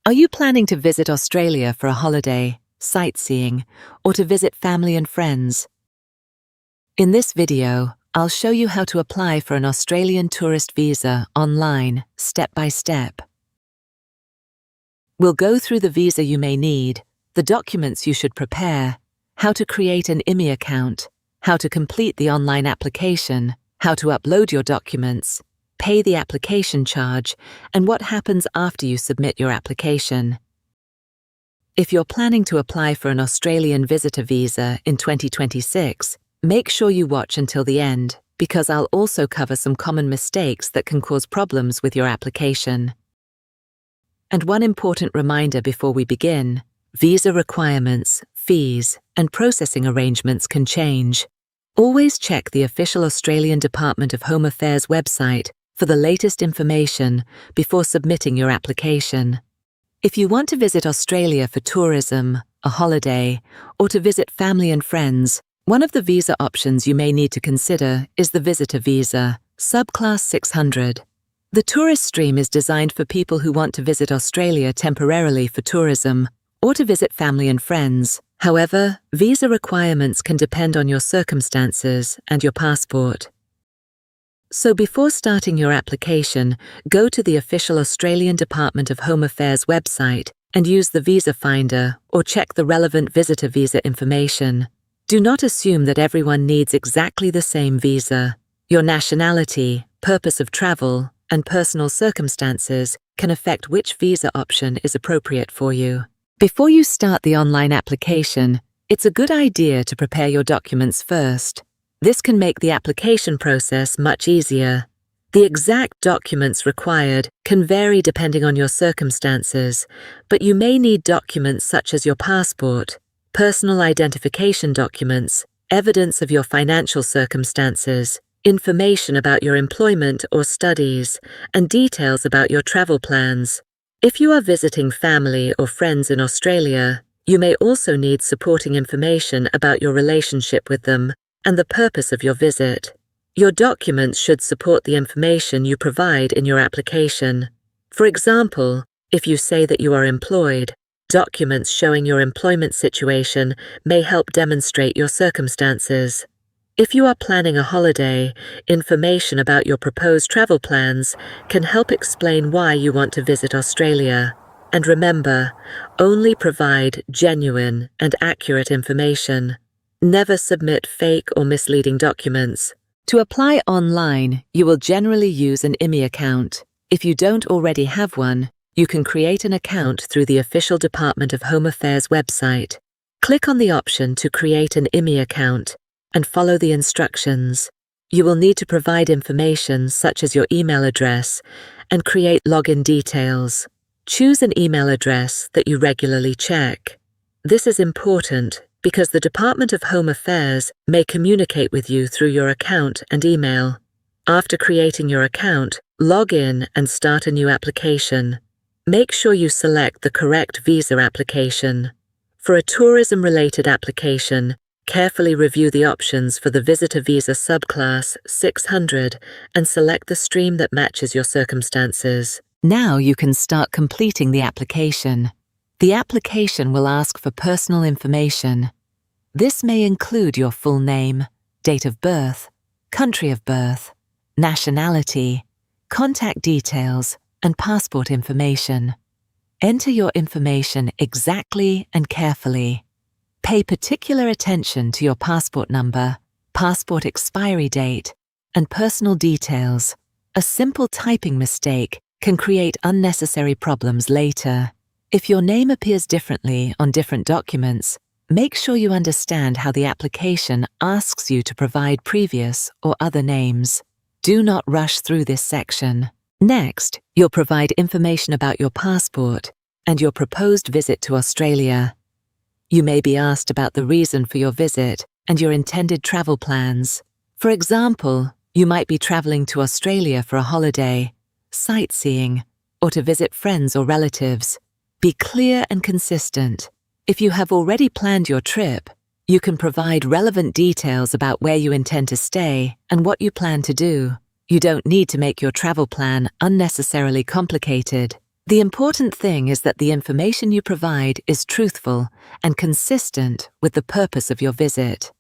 Are you planning to visit Australia for a holiday, sightseeing, or to visit family and friends? In this video, I'll show you how to apply for an Australian tourist visa online, step by step. We'll go through the visa you may need, the documents you should prepare, how to create an ImmiAccount, how to complete the online application, how to upload your documents, pay the application charge, and what happens after you submit your application. If you're planning to apply for an Australian visitor visa in 2026, make sure you watch until the end, because I'll also cover some common mistakes that can cause problems with your application. And one important reminder before we begin: visa requirements, fees, and processing arrangements can change. Always check the official Australian Department of Home Affairs website for the latest information before submitting your application. If you want to visit Australia for tourism, a holiday, or to visit family and friends, one of the visa options you may need to consider is the visitor visa, subclass 600. The tourist stream is designed for people who want to visit Australia temporarily for tourism or to visit family and friends. However, visa requirements can depend on your circumstances and your passport. So before starting your application, go to the official Australian Department of Home Affairs website and use the visa finder or check the relevant visitor visa information. Do not assume that everyone needs exactly the same visa. Your nationality, purpose of travel, and personal circumstances can affect which visa option is appropriate for you. Before you start the online application, it's a good idea to prepare your documents first. This can make the application process much easier. The exact documents required can vary depending on your circumstances, but you may need documents such as your passport, personal identification documents, evidence of your financial circumstances, information about your employment or studies, and details about your travel plans. If you are visiting family or friends in Australia, you may also need supporting information about your relationship with them and the purpose of your visit. Your documents should support the information you provide in your application. For example, if you say that you are employed, documents showing your employment situation may help demonstrate your circumstances. If you are planning a holiday, information about your proposed travel plans can help explain why you want to visit Australia. And remember, only provide genuine and accurate information. Never submit fake or misleading documents. To apply online, you will generally use an ImmiAccount. If you don't already have one, you can create an account through the official Department of Home Affairs website. Click on the option to create an ImmiAccount and follow the instructions. You will need to provide information such as your email address and create login details. Choose an email address that you regularly check. This is important because the Department of Home Affairs may communicate with you through your account and email. After creating your account, log in and start a new application. Make sure you select the correct visa application. For a tourism-related application, carefully review the options for the visitor visa subclass 600 and select the stream that matches your circumstances. Now you can start completing the application. The application will ask for personal information. This may include your full name, date of birth, country of birth, nationality, contact details, and passport information. Enter your information exactly and carefully. Pay particular attention to your passport number, passport expiry date, and personal details. A simple typing mistake can create unnecessary problems later. If your name appears differently on different documents, make sure you understand how the application asks you to provide previous or other names. Do not rush through this section. Next, you'll provide information about your passport and your proposed visit to Australia. You may be asked about the reason for your visit and your intended travel plans. For example, you might be traveling to Australia for a holiday, sightseeing, or to visit friends or relatives. Be clear and consistent. If you have already planned your trip, you can provide relevant details about where you intend to stay and what you plan to do. You don't need to make your travel plan unnecessarily complicated. The important thing is that the information you provide is truthful and consistent with the purpose of your visit.